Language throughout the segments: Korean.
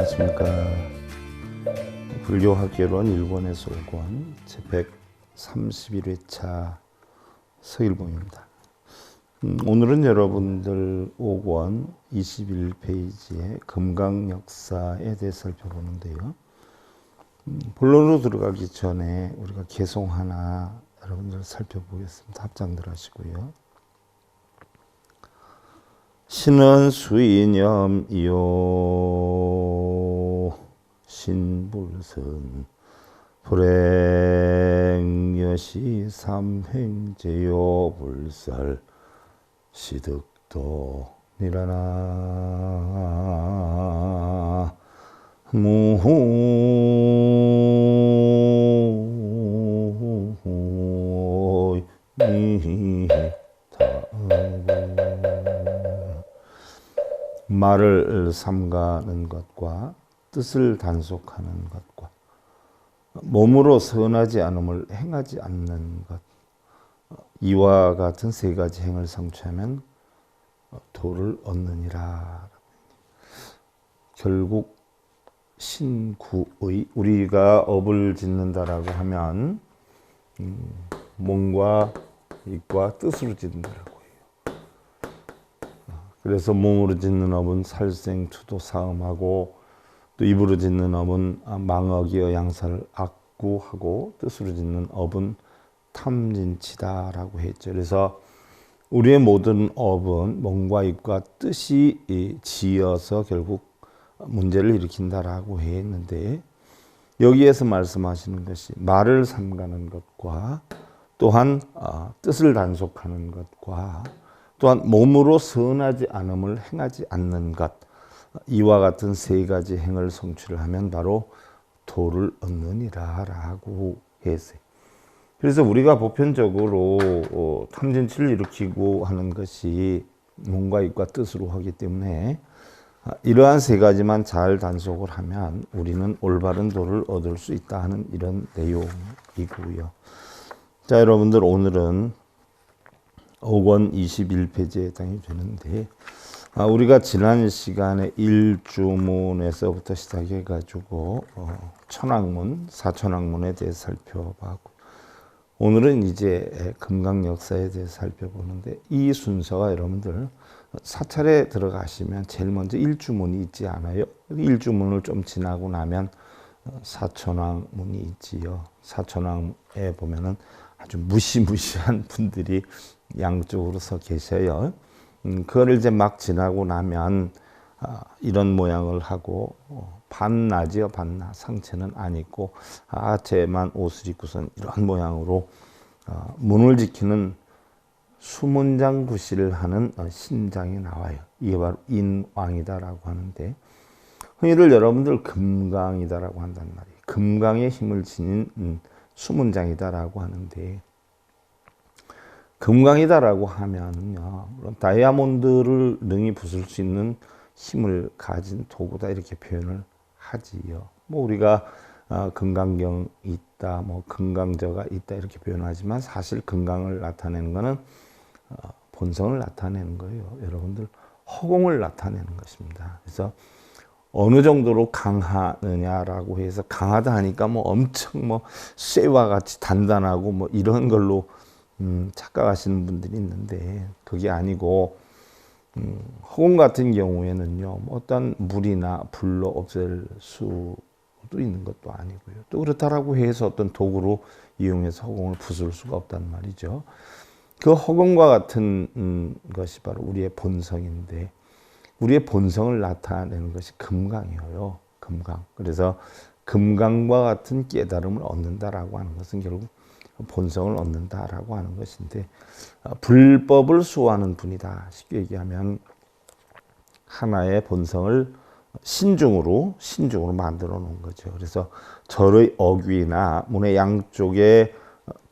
안녕하십니까. 불교학개론 1권에서 5권 제131회차 서일봉입니다. 오늘은 여러분들 5권 21페이지의 금강역사에 대해 살펴보는데요. 본론으로 들어가기 전에 우리가 개송 하나 여러분들 살펴보겠습니다. 합장들 하시고요. 신은 수이념이요 신불선 불행여시 삼행제요 불설 시득도 니라나 말을 삼가는 것과 뜻을 단속하는 것과 몸으로 선하지 않음을 행하지 않는 것, 이와 같은 세 가지 행을 성취하면 도를 얻느니라. 결국 신구의, 우리가 업을 짓는다라고 하면 몸과 입과 뜻으로 짓는다라고 해요. 그래서 몸으로 짓는 업은 살생투도 사음하고, 또 입으로 짓는 업은 망어기어 양사를 악구하고, 뜻으로 짓는 업은 탐진치다라고 했죠. 그래서 우리의 모든 업은 몸과 입과 뜻이 지어서 결국 문제를 일으킨다라고 했는데, 여기에서 말씀하시는 것이 말을 삼가는 것과 또한 뜻을 단속하는 것과 또한 몸으로 선하지 않음을 행하지 않는 것, 이와 같은 세 가지 행을 성취를 하면 바로 도를 얻느니라 라고 했어요. 그래서 우리가 보편적으로 탐진치를 일으키고 하는 것이 몸과 입과 뜻으로 하기 때문에 이러한 세 가지만 잘 단속을 하면 우리는 올바른 도를 얻을 수 있다 하는 이런 내용이고요. 자, 여러분들 오늘은 5권 21페이지에 해당이 되는데, 우리가 지난 시간에 일주문에서부터 시작해 가지고 천왕문, 사천왕문에 대해 살펴봤고, 오늘은 이제 금강역사에 대해 살펴보는데, 이 순서가 여러분들 사찰에 들어가시면 제일 먼저 일주문이 있지 않아요? 일주문을 좀 지나고 나면 사천왕문이 있지요. 사천왕에 보면은 아주 무시무시한 분들이 양쪽으로 서 계셔요. 그거를 이제 막 지나고 나면 이런 모양을 하고, 반나지요. 반나. 상체는 안 입고 하체만 옷을 입고선 이런 모양으로 문을 지키는 수문장구시를 하는 신장이 나와요. 이게 바로 인왕이다라고 하는데, 흔히들 여러분들 금강이다라고 한단 말이에요. 금강의 힘을 지닌 수문장이다라고 하는데, 금강이다라고 하면요, 물론 다이아몬드를 능히 부술 수 있는 힘을 가진 도구다 이렇게 표현을 하지요. 뭐 우리가 금강경이 있다, 뭐 금강저가 있다 이렇게 표현하지만, 사실 금강을 나타내는 것은 본성을 나타내는 거예요. 여러분들 허공을 나타내는 것입니다. 그래서 어느 정도로 강하느냐라고 해서, 강하다 하니까 뭐 엄청 뭐 쇠와 같이 단단하고 뭐 이런 걸로 착각하시는 분들이 있는데, 그게 아니고 허공 같은 경우에는요, 뭐 어떤 물이나 불로 없앨 수도 있는 것도 아니고요. 또 그렇다라고 해서 어떤 도구로 이용해서 허공을 부술 수가 없단 말이죠. 그 허공과 같은 것이 바로 우리의 본성인데, 우리의 본성을 나타내는 것이 금강이에요. 금강. 그래서 금강과 같은 깨달음을 얻는다라고 하는 것은 결국 본성을 얻는다라고 하는 것인데, 불법을 수호하는 분이다. 쉽게 얘기하면 하나의 본성을 신중으로 만들어 놓은 거죠. 그래서 절의 어귀나 문의 양쪽에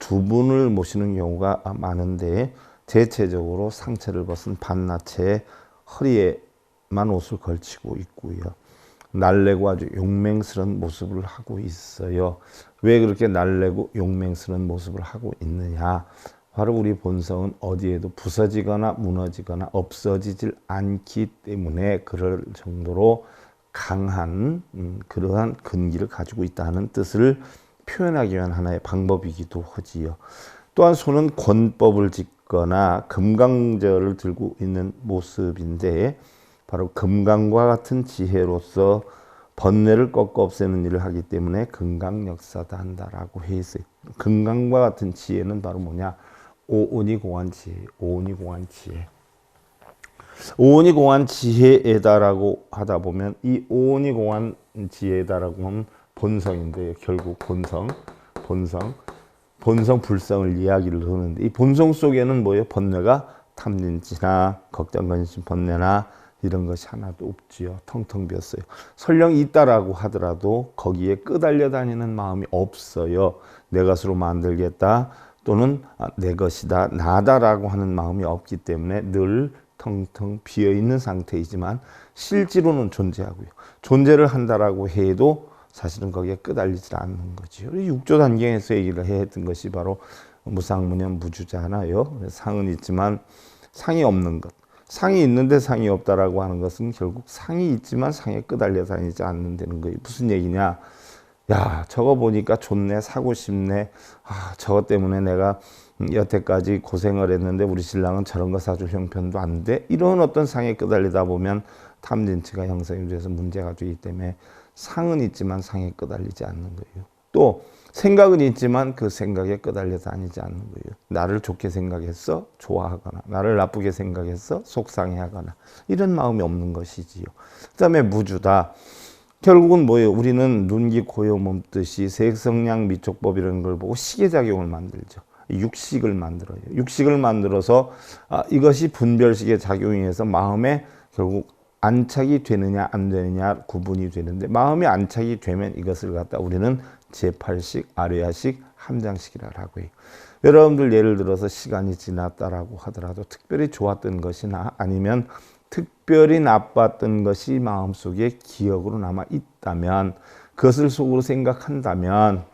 두 분을 모시는 경우가 많은데, 대체적으로 상체를 벗은 반나체에 허리에만 옷을 걸치고 있고요. 날래고 아주 용맹스러운 모습을 하고 있어요. 왜 그렇게 날래고 용맹스러운 모습을 하고 있느냐? 바로 우리 본성은 어디에도 부서지거나 무너지거나 없어지질 않기 때문에 그럴 정도로 강한 그러한 근기를 가지고 있다는 뜻을 표현하기 위한 하나의 방법이기도 하지요. 또한 손은 권법을 짚거나 금강저를 들고 있는 모습인데 바로 금강과 같은 지혜로서 번뇌를 꺾어 없애는 일을 하기 때문에 금강역사다 한다라고 해 있어요. 금강과 같은 지혜는 바로 뭐냐? 오온이 공한 지혜, 오온이 공한 지혜. 오온이 공한 지혜에다라고 하다 보면 이 오온이 공한 지혜다라고 하면 본성인데 결국 본성 불성을 이야기를 하는데 이 본성 속에는 뭐예요? 번뇌가 탐진치나 걱정 근심 번뇌나 이런 것이 하나도 없지요. 텅텅 비었어요. 설령 있다라고 하더라도 거기에 끄달려 다니는 마음이 없어요. 내 것으로 만들겠다 또는 내 것이다 나다라고 하는 마음이 없기 때문에 늘 텅텅 비어있는 상태이지만 실제로는 존재하고요. 존재를 한다라고 해도 사실은 거기에 끄달리지 않는 거죠. 육조 단경에서 얘기를 했던 것이 바로 무상무념 무주잖아요. 상은 있지만 상이 없는 것. 상이 있는데 상이 없다라고 하는 것은 결국 상이 있지만 상에 끄달려 다니지 않는다는 거예요. 무슨 얘기냐? 야, 저거 보니까 좋네, 사고 싶네. 저거 때문에 내가 여태까지 고생을 했는데 우리 신랑은 저런 거 사줄 형편도 안 돼. 이런 어떤 상에 끄달리다 보면 탐진치가 형성이 돼서 문제가 되기 때문에 상은 있지만 상에 끄달리지 않는 거예요. 또 생각은 있지만 그 생각에 끄달려 다니지 않는 거예요. 나를 좋게 생각했어? 좋아하거나 나를 나쁘게 생각했어? 속상해하거나 이런 마음이 없는 것이지요. 그 다음에 무주다. 결국은 뭐예요? 우리는 눈기 고요 몸뜻이 색성량 미촉법이라는 걸 보고 시계작용을 만들죠. 육식을 만들어요. 육식을 만들어서 이것이 분별식의 작용에 의해서 마음에 결국 안착이 되느냐 안 되느냐 구분이 되는데 마음이 안착이 되면 이것을 갖다 우리는 제8식, 아뢰야식, 함장식이라고 해요. 여러분들 예를 들어서 시간이 지났다라고 하더라도 특별히 좋았던 것이나 아니면 특별히 나빴던 것이 마음속에 기억으로 남아 있다면 그것을 속으로 생각한다면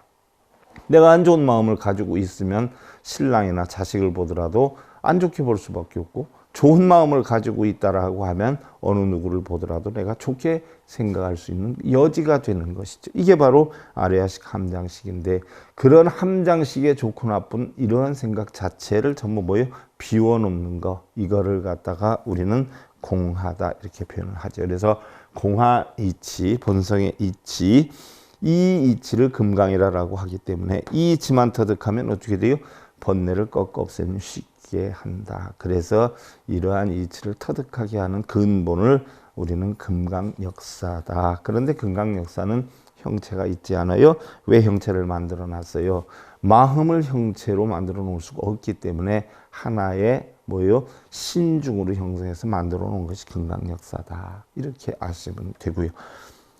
내가 안 좋은 마음을 가지고 있으면 신랑이나 자식을 보더라도 안 좋게 볼 수밖에 없고 좋은 마음을 가지고 있다라고 하면 어느 누구를 보더라도 내가 좋게 생각할 수 있는 여지가 되는 것이죠. 이게 바로 아뢰야식 함장식인데 그런 함장식의 좋고 나쁜 이러한 생각 자체를 전부 뭐예요? 비워놓는 거. 이거를 갖다가 우리는 공하다 이렇게 표현을 하죠. 그래서 공하 이치, 본성의 이치, 이 이치를 금강이라고 하기 때문에 이 이치만 터득하면 어떻게 돼요? 번뇌를 꺾어 없애는 쉽게 한다. 그래서 이러한 이치를 터득하게 하는 근본을 우리는 금강 역사다. 그런데 금강 역사는 형체가 있지 않아요. 왜 형체를 만들어 놨어요? 마음을 형체로 만들어 놓을 수가 없기 때문에 하나의 뭐예요? 신중으로 형성해서 만들어 놓은 것이 금강 역사다. 이렇게 아시면 되고요.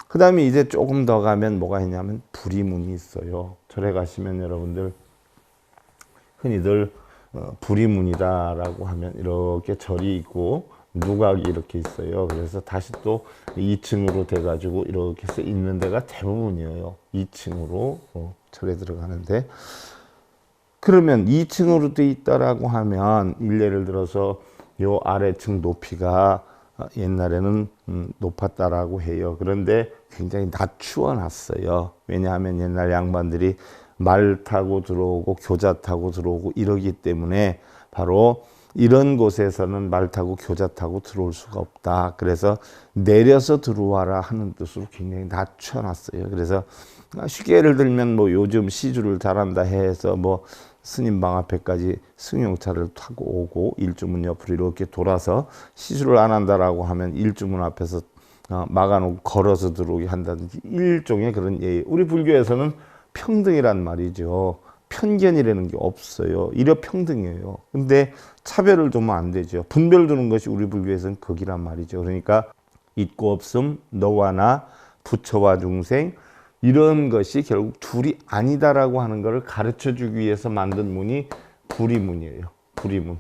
그 다음에 이제 조금 더 가면 뭐가 있냐면 불이문이 있어요. 절에 가시면 여러분들 흔히들 불이문이다라고 하면 이렇게 절이 있고 누각이 이렇게 있어요. 그래서 다시 또 2층으로 돼가지고 이렇게 써 있는 데가 대부분이에요. 2층으로 절에 들어가는데 그러면 2층으로 돼 있다라고 하면 예를 들어서 요 아래층 높이가 옛날에는 높았다라고 해요. 그런데 굉장히 낮추어 놨어요. 왜냐하면 옛날 양반들이 말 타고 들어오고 교자 타고 들어오고 이러기 때문에 바로 이런 곳에서는 말 타고 교자 타고 들어올 수가 없다. 그래서 내려서 들어와라 하는 뜻으로 굉장히 낮춰놨어요. 그래서 쉽게 예를 들면 뭐 요즘 시주를 잘한다 해서 뭐 스님 방 앞에까지 승용차를 타고 오고 일주문 옆으로 이렇게 돌아서 시주를 안 한다라고 하면 일주문 앞에서 막아놓고 걸어서 들어오게 한다든지 일종의 그런 예의. 우리 불교에서는 평등이란 말이죠. 편견이라는 게 없어요. 이려 평등이에요. 근데 차별을 두면 안 되죠. 분별 두는 것이 우리 불교에서는 극이란 말이죠. 그러니까 있고 없음, 너와 나, 부처와 중생 이런 것이 결국 둘이 아니다라고 하는 것을 가르쳐 주기 위해서 만든 문이 불이문이에요. 불이문.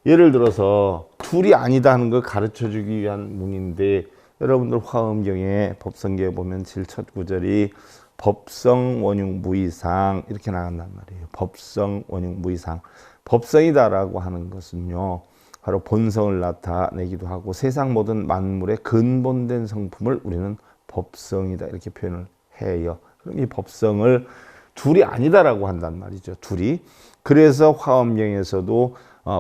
예를 들어서 둘이 아니다 하는 걸 가르쳐 주기 위한 문인데 여러분들 화엄경에 법성계에 보면 제일 첫 구절이 법성 원흉 무이상 이렇게 나간단 말이에요. 법성 원흉 무이상. 법성이다라고 하는 것은요. 바로 본성을 나타내기도 하고 세상 모든 만물의 근본된 성품을 우리는 법성이다 이렇게 표현을 해요. 그럼 이 법성을 둘이 아니다라고 한단 말이죠. 둘이. 그래서 화엄경에서도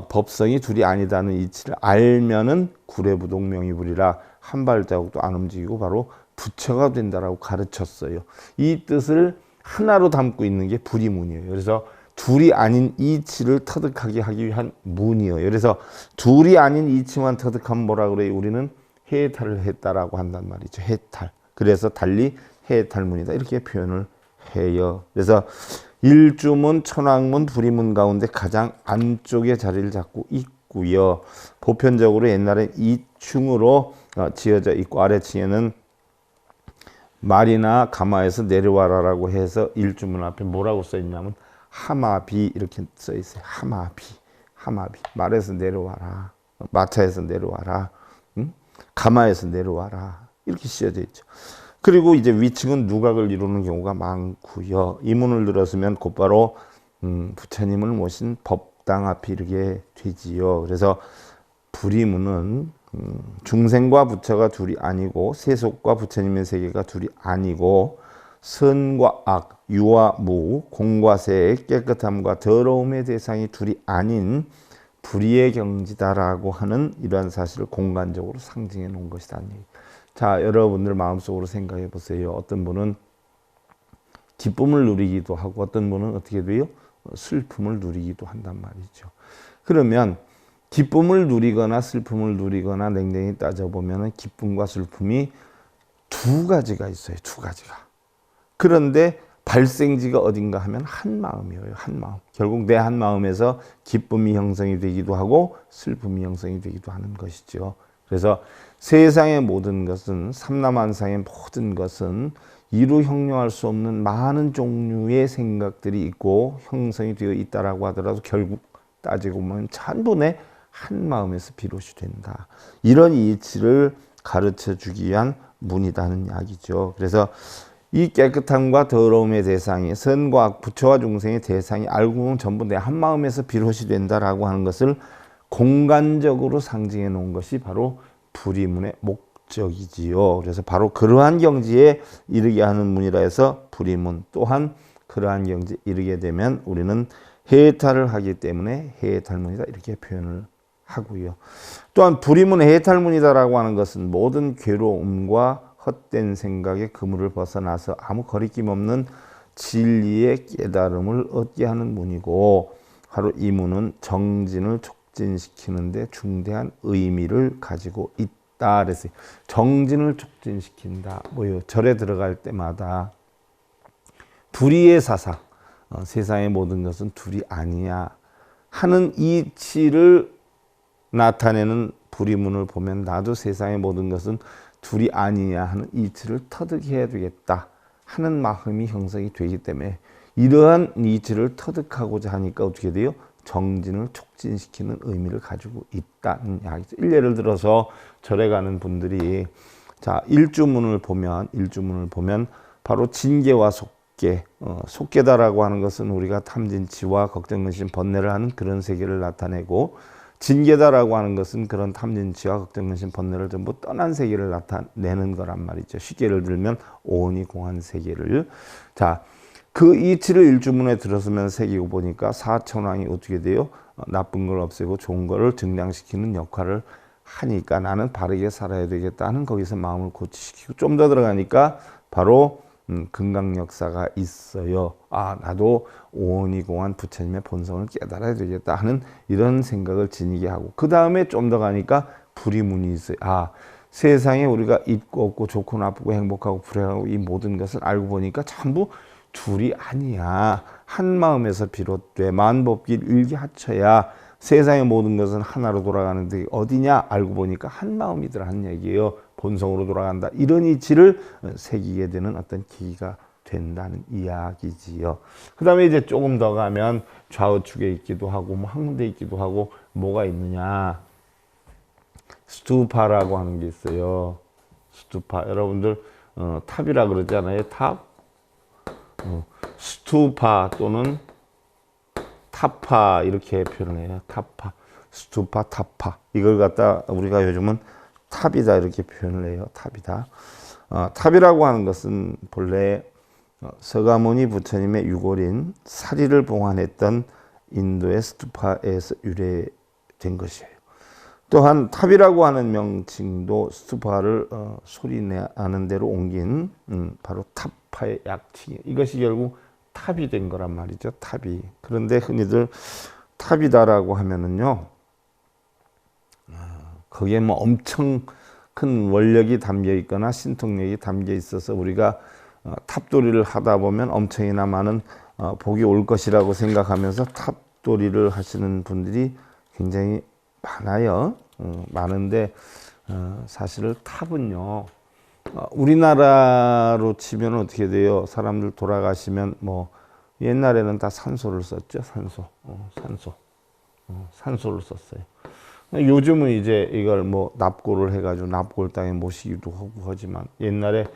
법성이 둘이 아니다는 이치를 알면은 구례부동명이불이라 한 발자국도 안 움직이고 바로 부처가 된다라고 가르쳤어요. 이 뜻을 하나로 담고 있는 게 불이문이에요. 그래서 둘이 아닌 이치를 터득하게 하기 위한 문이에요. 그래서 둘이 아닌 이치만 터득하면 뭐라 그래요? 우리는 해탈을 했다라고 한단 말이죠. 해탈. 그래서 달리 해탈문이다 이렇게 표현을 해요. 그래서 일주문, 천왕문, 불이문 가운데 가장 안쪽에 자리를 잡고 있고요. 보편적으로 옛날에 2층으로 지어져 있고 아래층에는 말이나 가마에서 내려와라라고 해서 일주문 앞에 뭐라고 써 있냐면 하마비 이렇게 써 있어요. 하마비. 말에서 내려와라. 마차에서 내려와라. 응? 가마에서 내려와라. 이렇게 씌어져 있죠. 그리고 이제 위층은 누각을 이루는 경우가 많고요. 이 문을 들었으면 곧바로 부처님을 모신 법당 앞이 이르게 되지요. 그래서 불이문은 중생과 부처가 둘이 아니고 세속과 부처님의 세계가 둘이 아니고 선과 악, 유와 무, 공과 세, 깨끗함과 더러움의 대상이 둘이 아닌 불의의 경지다라고 하는 이러한 사실을 공간적으로 상징해 놓은 것이다. 자, 여러분들 마음속으로 생각해 보세요. 어떤 분은 기쁨을 누리기도 하고 어떤 분은 어떻게 돼요? 슬픔을 누리기도 한단 말이죠. 그러면 기쁨을 누리거나 슬픔을 누리거나 냉랭히 따져보면 기쁨과 슬픔이 두 가지가 있어요. 두 가지가. 그런데 발생지가 어딘가 하면 한 마음이에요. 한 마음. 결국 내 한 마음에서 기쁨이 형성이 되기도 하고 슬픔이 형성이 되기도 하는 것이죠. 그래서 세상의 모든 것은 삼라만상의 모든 것은 이루 형용할 수 없는 많은 종류의 생각들이 있고 형성이 되어 있다라고 하더라도 결국 따지고 보면 전부 내 한 마음에서 비롯이 된다. 이런 이치를 가르쳐 주기 위한 문이다는 이야기죠. 그래서 이 깨끗함과 더러움의 대상이 선과 악, 부처와 중생의 대상이 알고 보면 전부 내 한 마음에서 비롯이 된다라고 하는 것을 공간적으로 상징해 놓은 것이 바로 불이문의 목적이지요. 그래서 바로 그러한 경지에 이르게 하는 문이라 해서 불이문, 또한 그러한 경지에 이르게 되면 우리는 해탈을 하기 때문에 해탈문이다 이렇게 표현을 하고요. 또한 불이문 해탈문이다라고 하는 것은 모든 괴로움과 헛된 생각의 그물을 벗어나서 아무 거리낌 없는 진리의 깨달음을 얻게 하는 문이고 바로 이 문은 정진을 촉진시키는데 중대한 의미를 가지고 있다 그랬어요. 정진을 촉진시킨다. 뭐요? 절에 들어갈 때마다 불의의 사상, 세상의 모든 것은 둘이 아니야 하는 이치를 나타내는 불이문을 보면 나도 세상의 모든 것은 둘이 아니냐 하는 이치를 터득해야 되겠다 하는 마음이 형성이 되기 때문에 이러한 이치를 터득하고자 하니까 어떻게 돼요? 정진을 촉진시키는 의미를 가지고 있다는 이야기죠. 예를 들어서 절에 가는 분들이 자 일주문을 보면 바로 진계와 속계, 속계다라고 하는 것은 우리가 탐진치와 걱정근심 번뇌를 하는 그런 세계를 나타내고 진계다라고 하는 것은 그런 탐진치와 걱정근심 번뇌를 전부 떠난 세계를 나타내는 거란 말이죠. 쉽게 예를 들면 오온이 공한 세계를 자 그 이치를 일주문에 들었으면 새기고 보니까 사천왕이 어떻게 돼요? 나쁜 걸 없애고 좋은 거를 증량시키는 역할을 하니까 나는 바르게 살아야 되겠다는 거기서 마음을 고치시키고 좀 더 들어가니까 바로 금강역사가 있어요. 아 나도 오온이 공한 부처님의 본성을 깨달아야 되겠다 하는 이런 생각을 지니게 하고 그 다음에 좀 더 가니까 불이문이 있어요. 아 세상에 우리가 있고 없고 좋고 나쁘고 행복하고 불행하고 이 모든 것을 알고 보니까 전부 둘이 아니야. 한 마음에서 비롯돼 만법길 일기하처야. 세상의 모든 것은 하나로 돌아가는데 어디냐 알고 보니까 한 마음이더라 한 얘기예요. 본성으로 돌아간다. 이런 이치를 새기게 되는 어떤 계기가 된다는 이야기지요. 그 다음에 이제 조금 더 가면 좌우측에 있기도 하고 뭐 한 군데 있기도 하고 뭐가 있느냐. 스투파라고 하는 게 있어요. 스투파. 여러분들 탑이라 그러잖아요. 탑. 스투파 또는 타파 이렇게 표현해요. 타파. 스투파, 타파. 이걸 갖다 우리가 요즘은 탑이다 이렇게 표현을 해요. 탑이다. 탑이라고 하는 것은 본래 서가모니 부처님의 유골인 사리를 봉안했던 인도의 스투파에서 유래된 것이에요. 또한 탑이라고 하는 명칭도 스투파를 소리내는 대로 옮긴 바로 타파의 약칭이에요. 이것이 결국 탑이 된 거란 말이죠. 탑이. 그런데 흔히들 탑이다라고 하면은요, 거기에 뭐 엄청 큰 원력이 담겨 있거나 신통력이 담겨 있어서 우리가 탑돌이를 하다 보면 엄청이나 많은 복이 올 것이라고 생각하면서 탑돌이를 하시는 분들이 굉장히 많아요. 많은데 사실 탑은요, 우리나라로 치면 어떻게 돼요? 사람들 돌아가시면 뭐 옛날에는 다 산소를 썼죠. 산소를 썼어요. 요즘은 이제 이걸 뭐 납골을 해가지고 납골 땅에 모시기도 하고 하지만 옛날에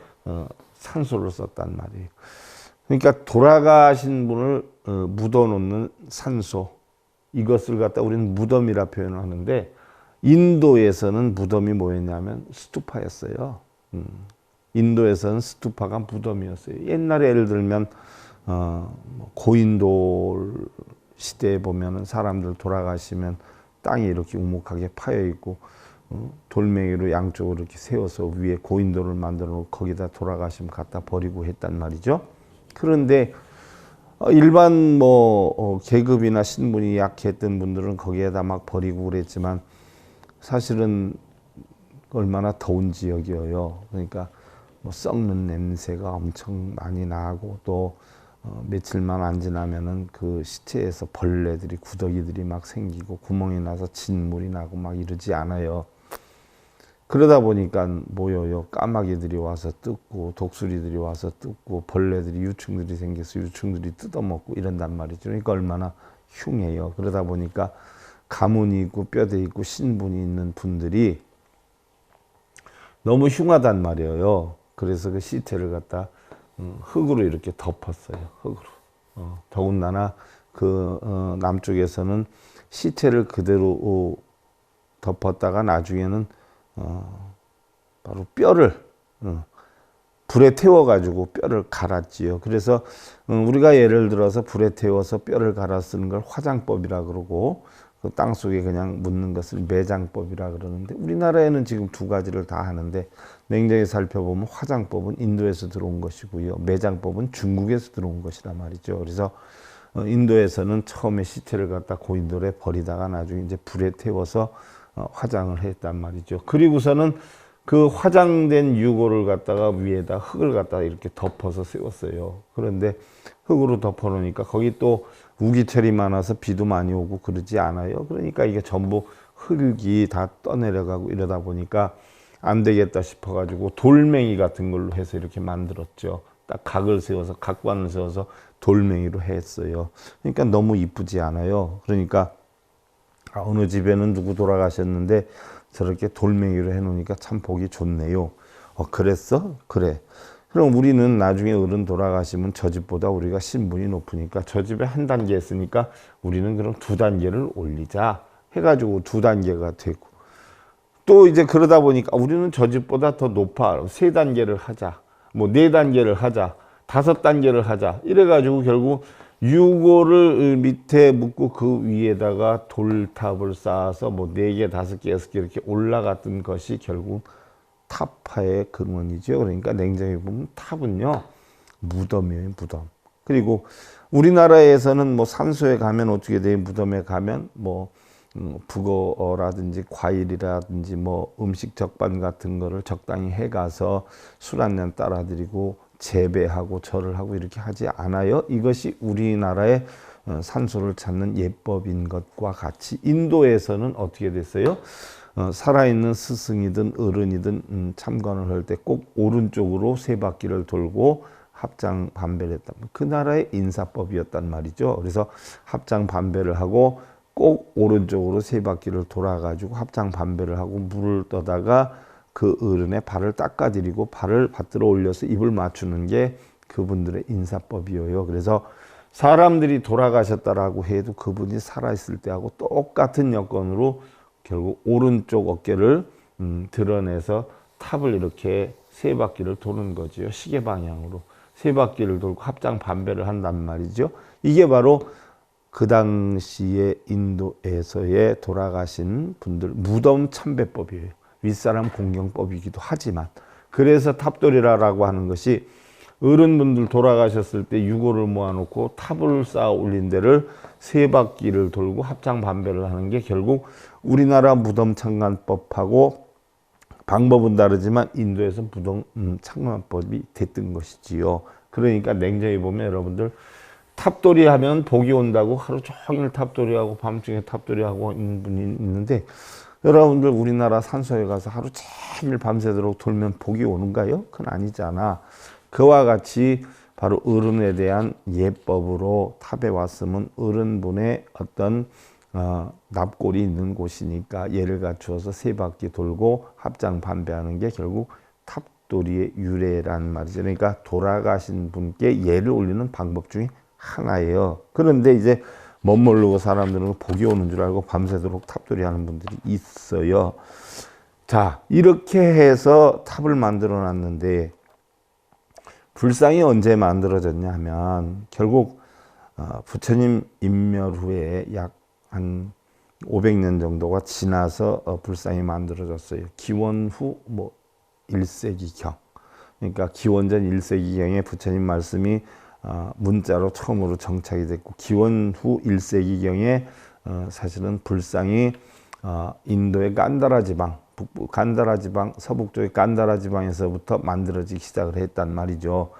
산소를 썼단 말이에요. 그러니까 돌아가신 분을 묻어놓는 산소, 이것을 갖다 우리는 무덤이라 표현을 하는데 인도에서는 무덤이 뭐였냐면 스투파였어요. 인도에서는 스투파가 무덤이었어요. 옛날에 예를 들면 고인돌 시대에 보면은 사람들 돌아가시면 땅이 이렇게 우묵하게 파여 있고 돌멩이로 양쪽으로 이렇게 세워서 위에 고인돌을 만들어 놓고 거기다 돌아가시면 갖다 버리고 했단 말이죠. 그런데 일반 계급이나 신분이 약했던 분들은 거기에다 막 버리고 그랬지만 사실은 얼마나 더운 지역이에요. 그러니까 뭐 썩는 냄새가 엄청 많이 나고 또 며칠만 안 지나면은 그 시체에서 벌레들이 구더기들이 막 생기고 구멍이 나서 진물이 나고 막 이러지 않아요. 그러다 보니까 뭐예요? 까마귀들이 와서 뜯고 독수리들이 와서 뜯고 벌레들이 유충들이 생겨서 유충들이 뜯어먹고 이런단 말이죠. 그러니까 얼마나 흉해요. 그러다 보니까 가문이 있고 뼈대 있고 신분이 있는 분들이 너무 흉하단 말이에요. 그래서 그 시체를 갖다 흙으로 이렇게 덮었어요. 흙으로. 더군다나 남쪽에서는 시체를 그대로 덮었다가 나중에는 바로 뼈를 불에 태워가지고 뼈를 갈았지요. 그래서 우리가 예를 들어서 불에 태워서 뼈를 갈아 쓰는 걸 화장법이라 그러고 그 땅속에 그냥 묻는 것을 매장법이라 그러는데 우리나라에는 지금 두 가지를 다 하는데 냉정히 살펴보면 화장법은 인도에서 들어온 것이고요. 매장법은 중국에서 들어온 것이라 말이죠. 그래서 인도에서는 처음에 시체를 갖다 고인돌에 버리다가 나중에 이제 불에 태워서 화장을 했단 말이죠. 그리고서는 그 화장된 유골을 갖다가 위에다 흙을 갖다가 이렇게 덮어서 세웠어요. 그런데 흙으로 덮어 놓으니까 거기 또 우기철이 많아서 비도 많이 오고 그러지 않아요. 그러니까 이게 전부 흙이 다 떠내려가고 이러다 보니까 안 되겠다 싶어가지고 돌멩이 같은 걸로 해서 이렇게 만들었죠. 딱 각을 세워서 각관을 세워서 돌멩이로 했어요. 그러니까 너무 이쁘지 않아요. 그러니까 어느 집에는 누구 돌아가셨는데 저렇게 돌멩이로 해놓으니까 참 보기 좋네요. 그랬어? 그래. 그럼 우리는 나중에 어른 돌아가시면 저 집보다 우리가 신분이 높으니까 저 집에 한 단계 했으니까 우리는 그럼 두 단계를 올리자 해가지고 두 단계가 되고 또 이제 그러다 보니까 우리는 저 집보다 더 높아 세 단계를 하자 뭐 네 단계를 하자 다섯 단계를 하자 이래가지고 결국 유골을 밑에 묻고 그 위에다가 돌탑을 쌓아서 뭐 4개, 5개, 6개 이렇게 올라갔던 것이 결국 타파의 근원이죠. 그러니까 냉정히 보면 탑은요 무덤이에요, 무덤. 그리고 우리나라에서는 뭐 산소에 가면 어떻게 돼요? 무덤에 가면 뭐 북어라든지 과일이라든지 뭐 음식 적반 같은 거를 적당히 해가서 술 한 잔 따라드리고 재배하고 절을 하고 이렇게 하지 않아요. 이것이 우리나라의 산소를 찾는 예법인 것과 같이 인도에서는 어떻게 됐어요? 살아있는 스승이든 어른이든 참관을 할 때 꼭 오른쪽으로 세 바퀴를 돌고 합장 반배를 했다. 그 나라의 인사법이었단 말이죠. 그래서 합장 반배를 하고 꼭 오른쪽으로 세 바퀴를 돌아가지고 합장 반배를 하고 물을 떠다가 그 어른의 발을 닦아드리고 발을 받들어 올려서 입을 맞추는 게 그분들의 인사법이에요. 그래서 사람들이 돌아가셨다라고 해도 그분이 살아있을 때하고 똑같은 여건으로 결국 오른쪽 어깨를 드러내서 탑을 이렇게 세 바퀴를 도는 거지요. 시계 방향으로 세 바퀴를 돌고 합장 반배를 한단 말이죠. 이게 바로 그 당시에 인도에서의 돌아가신 분들 무덤 참배법이에요. 윗사람 공경법이기도 하지만, 그래서 탑돌이라고 하는 것이 어른분들 돌아가셨을 때 유골을 모아놓고 탑을 쌓아 올린 데를 세 바퀴를 돌고 합장 반배를 하는 게 결국 우리나라 무덤 창간법하고 방법은 다르지만 인도에서 무덤 창간법이 됐던 것이지요. 그러니까 냉정히 보면 여러분들 탑돌이 하면 복이 온다고 하루 종일 탑돌이하고 밤중에 탑돌이하고 있는 분이 있는데, 여러분들 우리나라 산소에 가서 하루 종일 밤새도록 돌면 복이 오는가요? 그건 아니잖아. 그와 같이 바로 어른에 대한 예법으로 탑에 왔으면 어른분의 어떤 납골이 있는 곳이니까 예를 갖추어서 세 바퀴 돌고 합장 반배하는 게 결국 탑돌이의 유래란 말이죠. 그러니까 돌아가신 분께 예를 올리는 방법 중에 하나예요. 그런데 이제 멋모르고 사람들은 복이 오는 줄 알고 밤새도록 탑돌이 하는 분들이 있어요. 자, 이렇게 해서 탑을 만들어 놨는데 불상이 언제 만들어졌냐 하면 결국 부처님 인멸 후에 약 한 500년 정도가 지나서 불상이 만들어졌어요. 기원 후 뭐 1세기경. 그러니까 기원전 1세기경에 부처님 말씀이 문자로 처음으로 정착이 됐고, 기원 후 1세기경에 사실은 불상이 인도의 간다라 지방, 북부 간다라 지방, 서북쪽의 간다라 지방에서부터 만들어지기 시작을 했단 말이죠.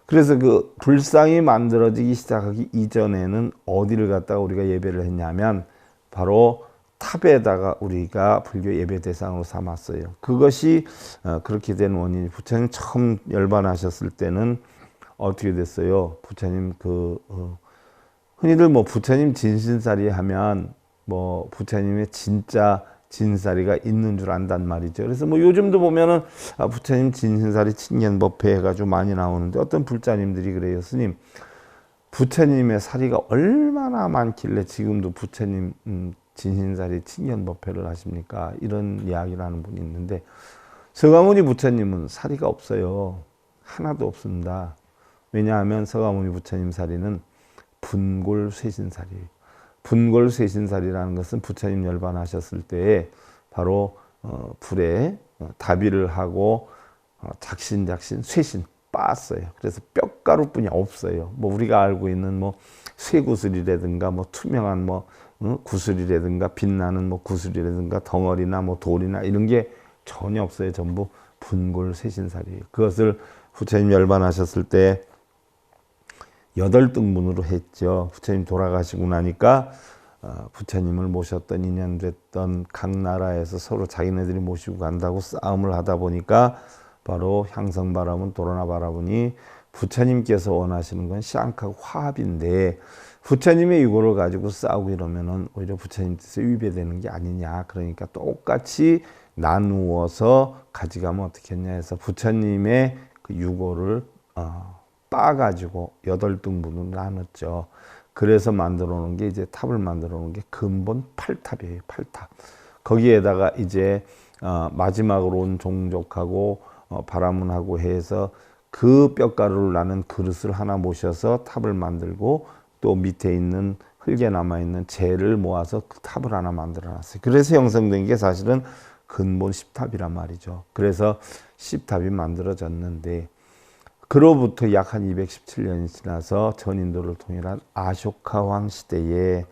그래서 그 불상이 만들어지기 시작하기 이전에는 어디를 갖다가 우리가 예배를 했냐면 바로 탑에다가 우리가 불교 예배 대상으로 삼았어요. 그것이 그렇게 된 원인이, 부처님 처음 열반하셨을 때는 어떻게 됐어요? 부처님 흔히들 뭐 부처님 진신살이 하면 뭐 부처님의 진짜 진사리가 있는 줄 안단 말이죠. 그래서 뭐 요즘도 보면은 부처님 진신사리 칭견법회 해가지고 많이 나오는데, 어떤 불자님들이 그래요. 스님, 부처님의 사리가 얼마나 많길래 지금도 부처님 진신사리 칭견법회를 하십니까? 이런 이야기를 하는 분이 있는데, 서가모니 부처님은 사리가 없어요. 하나도 없습니다. 왜냐하면 서가모니 부처님 사리는 분골쇄신사리예요. 분골쇄신살이라는 것은 부처님 열반하셨을 때에 바로 불에 다비를 하고 작신작신 쇄신 빻았어요. 그래서 뼈가루뿐이 없어요. 뭐 우리가 알고 있는 뭐 쇠구슬이라든가 뭐 투명한 뭐 구슬이라든가 빛나는 뭐 구슬이라든가 덩어리나 뭐 돌이나 이런 게 전혀 없어요. 전부 분골쇄신살이에요. 그것을 부처님 열반하셨을 때 8등분으로 했죠. 부처님 돌아가시고 나니까 부처님을 모셨던 인연 됐던 각 나라에서 서로 자기네들이 모시고 간다고 싸움을 하다 보니까 바로 향성바라문 도로나바라문이 부처님께서 원하시는 건 샹카 화합인데 부처님의 유고를 가지고 싸우고 이러면은 오히려 부처님 뜻에 위배되는 게 아니냐. 그러니까 똑같이 나누어서 가져가면 어떻겠냐 해서 부처님의 그 유고를 빻아가지고 8등분으로 나눴죠. 그래서 만들어 놓은 게 이제 탑을 만들어 놓은 게 근본 8탑이에요. 8탑. 거기에다가 이제 마지막으로 온 종족하고 바라문하고 해서 그 뼈가루를 나는 그릇을 하나 모셔서 탑을 만들고, 또 밑에 있는 흙에 남아있는 재를 모아서 그 탑을 하나 만들어 놨어요. 그래서 형성된 게 사실은 근본 10탑이란 말이죠. 그래서 10탑이 만들어졌는데, 그로부터 약 한 217년이 지나서 전인도를 통일한 아쇼카 왕 시대에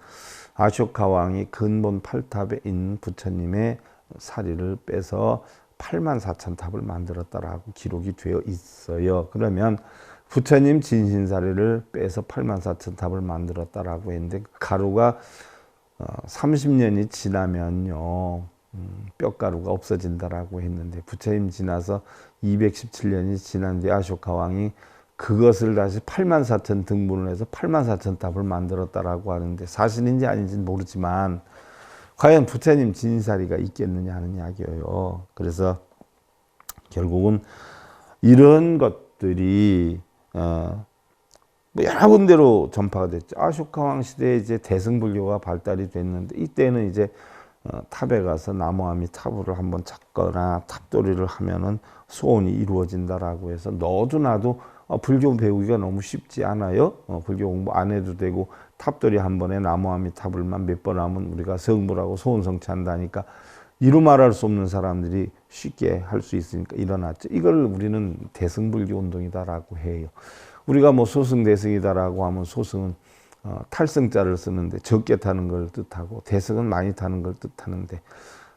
아쇼카 왕이 근본 8탑에 있는 부처님의 사리를 빼서 84,000탑을 만들었다라고 기록이 되어 있어요. 그러면 부처님 진신사리를 빼서 84,000탑을 만들었다라고 했는데, 가루가 30년이 지나면요 뼈가루가 없어진다라고 했는데, 부처님 지나서 217년이 지난 뒤 아쇼카 왕이 그것을 다시 84,000 등분을 해서 84,000탑을 만들었다라고 하는데, 사실인지 아닌지는 모르지만 과연 부처님 진사리가 있겠느냐 하는 이야기예요. 그래서 결국은 이런 것들이 뭐 여러 군데로 전파가 됐죠. 아쇼카 왕 시대에 이제 대승불교가 발달이 됐는데 이때는 이제 탑에 가서 나무아미 타불을 한번 찾거나 탑돌이를 하면은 소원이 이루어진다라고 해서 너도 나도 불교 배우기가 너무 쉽지 않아요. 불교 공부 안 해도 되고 탑돌이 한 번에 나무아미 타불만 몇 번 하면 우리가 성불하고 소원 성취한다니까 이루 말할 수 없는 사람들이 쉽게 할 수 있으니까 일어났죠. 이걸 우리는 대승불교 운동이다라고 해요. 우리가 뭐 소승대승이다라고 하면 소승은 탈승자를 쓰는데 적게 타는 걸 뜻하고 대승은 많이 타는 걸 뜻하는데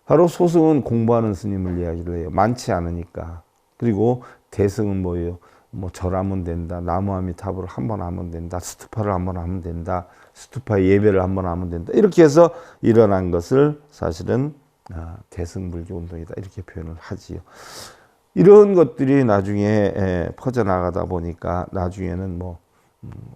바로 소승은 공부하는 스님을 이야기를 해요. 많지 않으니까. 그리고 대승은 뭐예요? 뭐 절하면 된다. 나무아미 탑을 한 번 하면 된다. 스투파를 한 번 하면 된다. 스투파 예배를 한 번 하면 된다. 이렇게 해서 일어난 것을 사실은 대승불교 운동이다. 이렇게 표현을 하지요. 이런 것들이 나중에 퍼져나가다 보니까 나중에는 뭐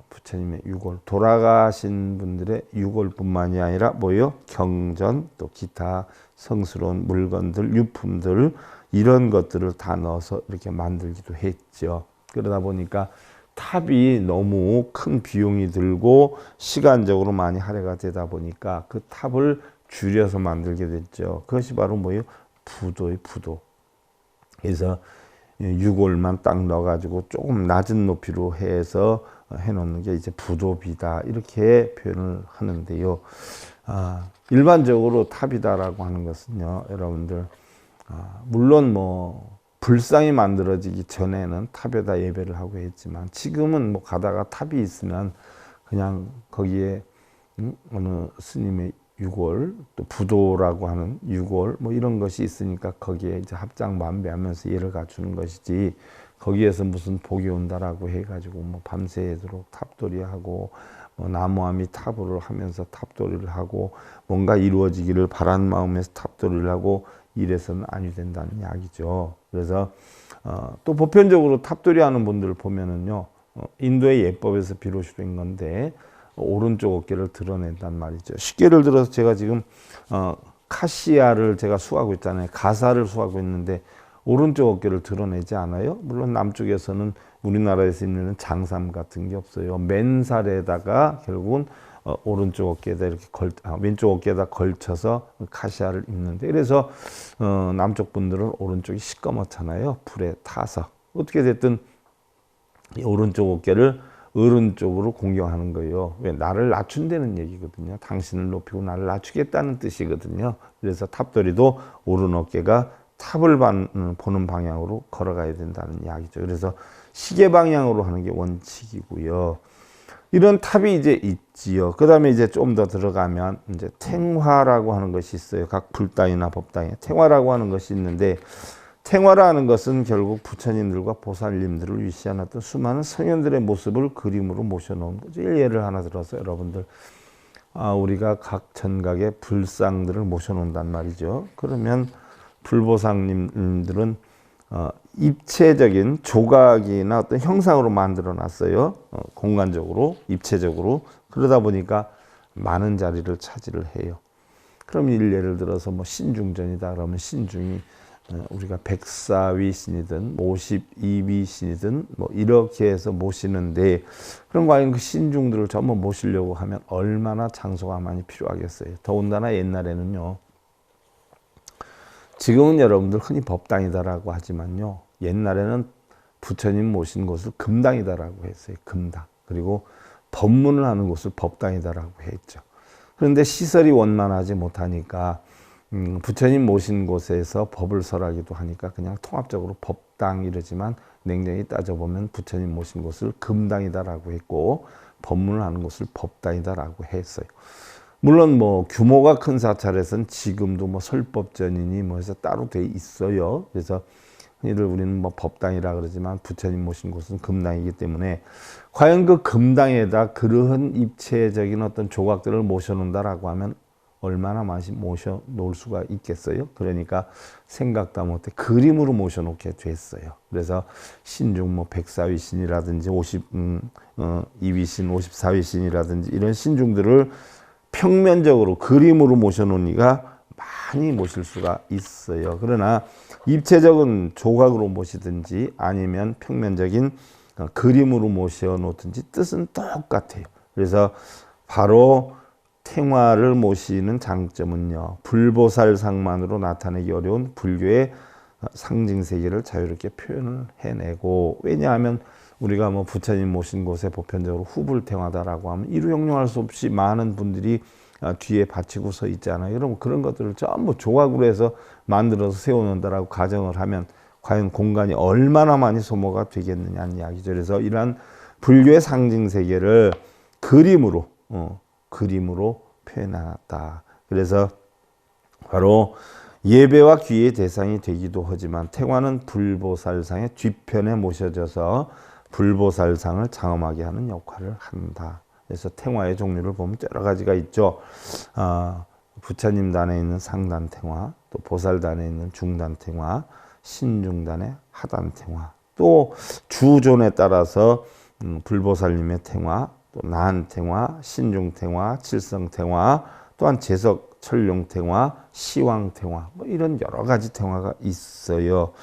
부처님의 유골, 돌아가신 분들의 유골뿐만이 아니라 뭐요? 경전, 또 기타 성스러운 물건들, 유품들 이런 것들을 다 넣어서 이렇게 만들기도 했죠. 그러다 보니까 탑이 너무 큰 비용이 들고 시간적으로 많이 할애가 되다 보니까 그 탑을 줄여서 만들게 됐죠. 그것이 바로 뭐예요? 부도의 부도. 그래서 유골만 딱 넣어가지고 조금 낮은 높이로 해서 해놓는 게 이제 부도비다 이렇게 표현을 하는데요. 일반적으로 탑이다라고 하는 것은요, 여러분들 물론 뭐 불상이 만들어지기 전에는 탑에다 예배를 하고 했지만 지금은 뭐 가다가 탑이 있으면 그냥 거기에 어느 스님의 유골, 또 부도라고 하는 유골, 뭐 이런 것이 있으니까 거기에 이제 합장만배하면서 예를 갖추는 것이지, 거기에서 무슨 복이 온다라고 해가지고 뭐 밤새도록 탑돌이하고 뭐 나무아미 탑을 하면서 탑돌이를 하고 뭔가 이루어지기를 바라는 마음에서 탑돌이를 하고 이래서는 아니 된다는 이야기죠. 그래서 또 보편적으로 탑돌이 하는 분들을 보면은요, 인도의 예법에서 비롯이 된 건데 오른쪽 어깨를 드러낸단 말이죠. 쉽게 예를 들어서 제가 지금 카시아를 제가 수하고 있잖아요. 가사를 수하고 있는데 오른쪽 어깨를 드러내지 않아요. 물론 남쪽에서는 우리나라에서 있는 장삼 같은 게 없어요. 맨살에다가 결국은 오른쪽 어깨에다 이렇게 왼쪽 어깨에다 걸쳐서 카시아를 입는데, 그래서 남쪽 분들은 오른쪽이 시꺼멓잖아요. 불에 타서. 어떻게 됐든 오른쪽 어깨를 오른쪽으로 공경하는 거예요. 왜? 나를 낮춘다는 얘기거든요. 당신을 높이고 나를 낮추겠다는 뜻이거든요. 그래서 탑돌이도 오른 어깨가 탑을 보는 방향으로 걸어가야 된다는 이야기죠. 그래서 시계 방향으로 하는 게 원칙이고요. 이런 탑이 이제 있지요. 그 다음에 이제 좀 더 들어가면 이제 탱화라고 하는 것이 있어요. 각 불당이나 법당에 탱화라고 하는 것이 있는데, 탱화라는 것은 결국 부처님들과 보살님들을 위시한 어떤 수많은 성현들의 모습을 그림으로 모셔놓은 거죠. 예를 하나 들어서 여러분들, 우리가 각 전각의 불상들을 모셔놓는단 말이죠. 그러면 불보살님들은 입체적인 조각이나 어떤 형상으로 만들어 놨어요. 공간적으로, 입체적으로. 그러다 보니까 많은 자리를 차지를 해요. 그럼 예를 들어서 뭐 신중전이다 그러면 신중이 우리가 백사위 신이든 52위 신이든 뭐 이렇게 해서 모시는데, 그런 과연 그 신중들을 전부 모시려고 하면 얼마나 장소가 많이 필요하겠어요. 더군다나 옛날에는요, 지금은 여러분들 흔히 법당이다라고 하지만요, 옛날에는 부처님 모신 곳을 금당이다라고 했어요. 금당. 그리고 법문을 하는 곳을 법당이다라고 했죠. 그런데 시설이 원만하지 못하니까 부처님 모신 곳에서 법을 설하기도 하니까 그냥 통합적으로 법당 이러지만, 냉정히 따져보면 부처님 모신 곳을 금당이다라고 했고 법문을 하는 곳을 법당이다라고 했어요. 물론 뭐 규모가 큰 사찰에서는 지금도 뭐 설법전이니 뭐 해서 따로 돼 있어요. 그래서 흔히들 우리는 뭐 법당이라 그러지만 부처님 모신 곳은 금당이기 때문에, 과연 그 금당에다 그러한 입체적인 어떤 조각들을 모셔놓는다라고 하면 얼마나 많이 모셔 놓을 수가 있겠어요. 그러니까 생각도 못해 그림으로 모셔놓게 됐어요. 그래서 신중 뭐 백사위 신이라든지 52위 신, 54위 신이라든지 이런 신중들을 평면적으로 그림으로 모셔놓으니까 많이 모실 수가 있어요. 그러나 입체적인 조각으로 모시든지 아니면 평면적인 그림으로 모셔놓든지 뜻은 똑같아요. 그래서 바로 탱화를 모시는 장점은요, 불보살상만으로 나타내기 어려운 불교의 상징 세계를 자유롭게 표현을 해내고, 왜냐하면 우리가 뭐 부처님 모신 곳에 보편적으로 후불탱화다라고 하면 이루영롱할 수 없이 많은 분들이 뒤에 받치고 서 있잖아요. 여러분, 그런 것들을 전부 조각으로 해서 만들어서 세워놓는다라고 가정을 하면 과연 공간이 얼마나 많이 소모가 되겠느냐는 이야기죠. 그래서 이러한 불교의 상징 세계를 그림으로 표현하다. 그래서 바로 예배와 귀의 대상이 되기도 하지만 탱화는 불보살상의 뒤편에 모셔져서 불보살상을 장엄하게 하는 역할을 한다. 그래서 탱화의 종류를 보면 여러 가지가 있죠. 부처님 단에 있는 상단 탱화, 또 보살 단에 있는 중단 탱화, 신중단의 하단 탱화, 또 주존에 따라서 불보살님의 탱화, 또 나한 탱화, 신중 탱화, 칠성 탱화, 또한 제석 철룡 탱화, 시왕 탱화, 뭐 이런 여러 가지 탱화가 있어요.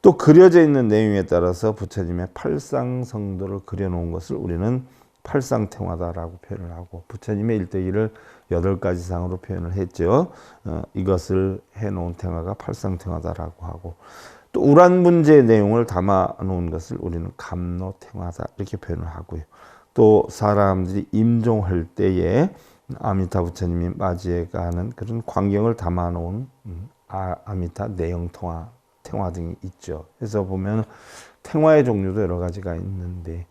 또 그려져 있는 내용에 따라서 부처님의 팔상성도를 그려놓은 것을 우리는 팔상탱화다라고 표현을 하고, 부처님의 일대기를 8가지 상으로 표현을 했죠. 이것을 해놓은 탱화가 팔상탱화다라고 하고, 또 우란 문제의 내용을 담아놓은 것을 우리는 감로탱화다 이렇게 표현을 하고요. 또 사람들이 임종할 때에 아미타 부처님이 맞이해가는 그런 광경을 담아놓은 아미타 내영통화, 탱화 등이 있죠. 그래서 보면 탱화의 종류도 여러 가지가 있는데,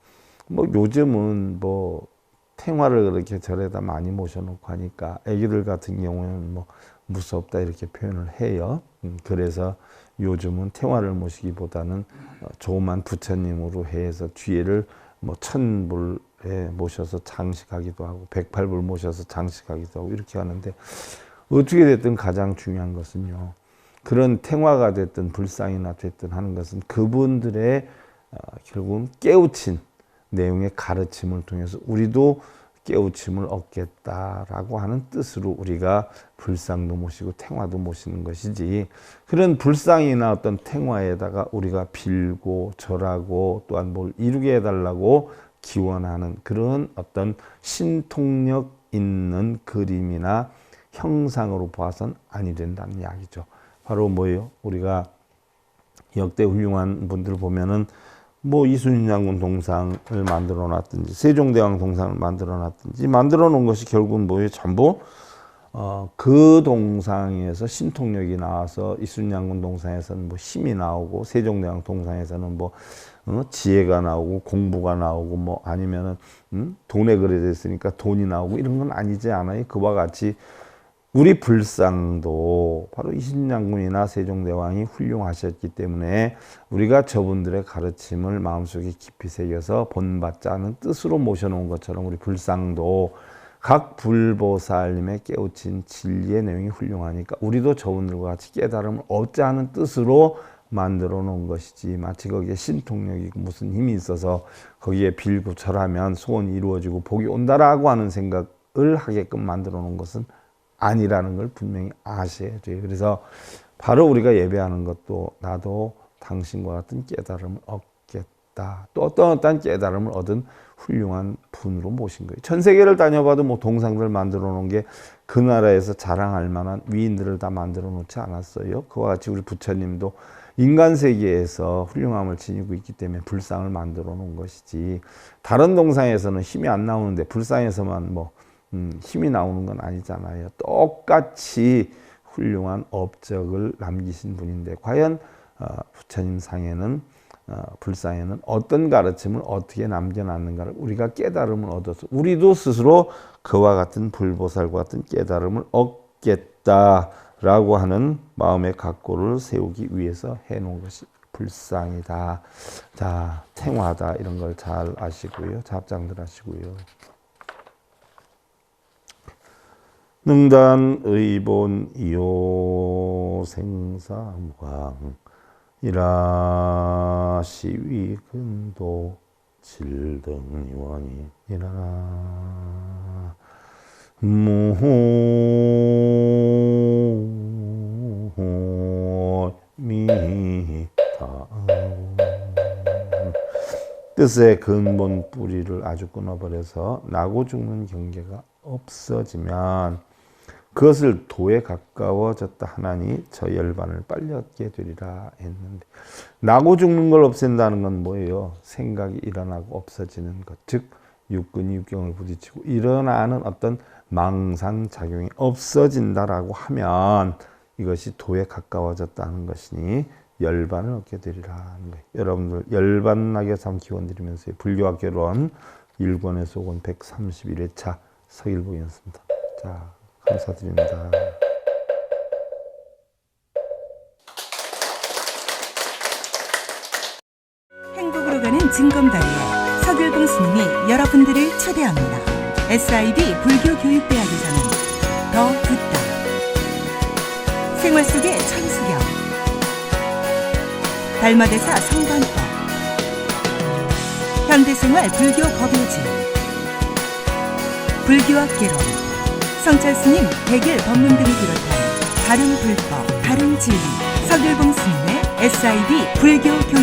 뭐 요즘은 뭐 탱화를 그렇게 절에다 많이 모셔놓고 하니까 애기들 같은 경우는 뭐 무섭다 이렇게 표현을 해요. 그래서 요즘은 탱화를 모시기보다는 조그만 부처님으로 해서 뒤에를 뭐 1000불에 모셔서 장식하기도 하고 108불 모셔서 장식하기도 하고 이렇게 하는데, 어떻게 됐든 가장 중요한 것은요, 그런 탱화가 됐든 불상이나 됐든 하는 것은 그분들의 결국은 깨우친 내용의 가르침을 통해서 우리도 깨우침을 얻겠다라고 하는 뜻으로 우리가 불상도 모시고 탱화도 모시는 것이지, 그런 불상이나 어떤 탱화에다가 우리가 빌고 절하고 또한 뭘 이루게 해달라고 기원하는 그런 어떤 신통력 있는 그림이나 형상으로 봐선 아니 된다는 이야기죠. 바로 뭐예요? 우리가 역대 훌륭한 분들 보면은 뭐 이순신 장군 동상을 만들어 놨든지 세종대왕 동상을 만들어 놨든지 만들어 놓은 것이 결국은 뭐예요? 전부 그 동상에서 신통력이 나와서 이순신 장군 동상에서는 뭐 힘이 나오고 세종대왕 동상에서는 뭐 지혜가 나오고 공부가 나오고 뭐 아니면은 돈에 그려져 있으니까 돈이 나오고 이런 건 아니지 않아요? 그와 같이 우리 불상도 바로 이순신 장군이나 세종대왕이 훌륭하셨기 때문에 우리가 저분들의 가르침을 마음속에 깊이 새겨서 본받자 하는 뜻으로 모셔놓은 것처럼 우리 불상도 각 불보살님의 깨우친 진리의 내용이 훌륭하니까 우리도 저분들과 같이 깨달음을 얻자 하는 뜻으로 만들어 놓은 것이지, 마치 거기에 신통력이 무슨 힘이 있어서 거기에 빌고 절하면 소원이 이루어지고 복이 온다라고 하는 생각을 하게끔 만들어 놓은 것은 아니라는 걸 분명히 아셔야 돼요. 그래서 바로 우리가 예배하는 것도 나도 당신과 같은 깨달음을 얻겠다, 또 어떤 깨달음을 얻은 훌륭한 분으로 모신 거예요. 전 세계를 다녀봐도 뭐 동상들 만들어 놓은 게 그 나라에서 자랑할 만한 위인들을 다 만들어 놓지 않았어요. 그와 같이 우리 부처님도 인간 세계에서 훌륭함을 지니고 있기 때문에 불상을 만들어 놓은 것이지, 다른 동상에서는 힘이 안 나오는데 불상에서만 뭐 힘이 나오는 건 아니잖아요. 똑같이 훌륭한 업적을 남기신 분인데 과연 부처님 상에는 불상에는 어떤 가르침을 어떻게 남겨놨는가를 우리가 깨달음을 얻어서 우리도 스스로 그와 같은 불보살과 같은 깨달음을 얻겠다라고 하는 마음의 각고를 세우기 위해서 해놓은 것이 불상이다. 자, 탱화다, 이런 걸 잘 아시고요. 잡장들 하시고요. 능단의본 이요 생사무광 이라 시위근도 질등이원이 이라 무미타 뜻의 근본 뿌리를 아주 끊어버려서 나고 죽는 경계가 없어지면 그것을 도에 가까워졌다 하나니 저 열반을 빨리 얻게 되리라 했는데, 나고 죽는 걸 없앤다는 건 뭐예요? 생각이 일어나고 없어지는 것, 즉 육근이 육경을 부딪히고 일어나는 어떤 망상작용이 없어진다라고 하면 이것이 도에 가까워졌다는 것이니 열반을 얻게 되리라 하는 거예요. 여러분들 열반나게 삼 기원 드리면서 불교와 결혼 1권에서 5권 131회차 서일봉이었습니다. 자, 감사드립니다. 행복으로 가는 징검다리에 서길봉 스님이 여러분들을 초대합니다. SIB 불교교육대학에서는 더 듣다, 생활 속의 천수경, 달마대사 성관법, 현대생활 불교 법요지, 불교학 개론, 성찰스님 백일 법문 등을 비롯한 다른 불법, 다른 진리, 서길봉 스님의 SIB 불교교육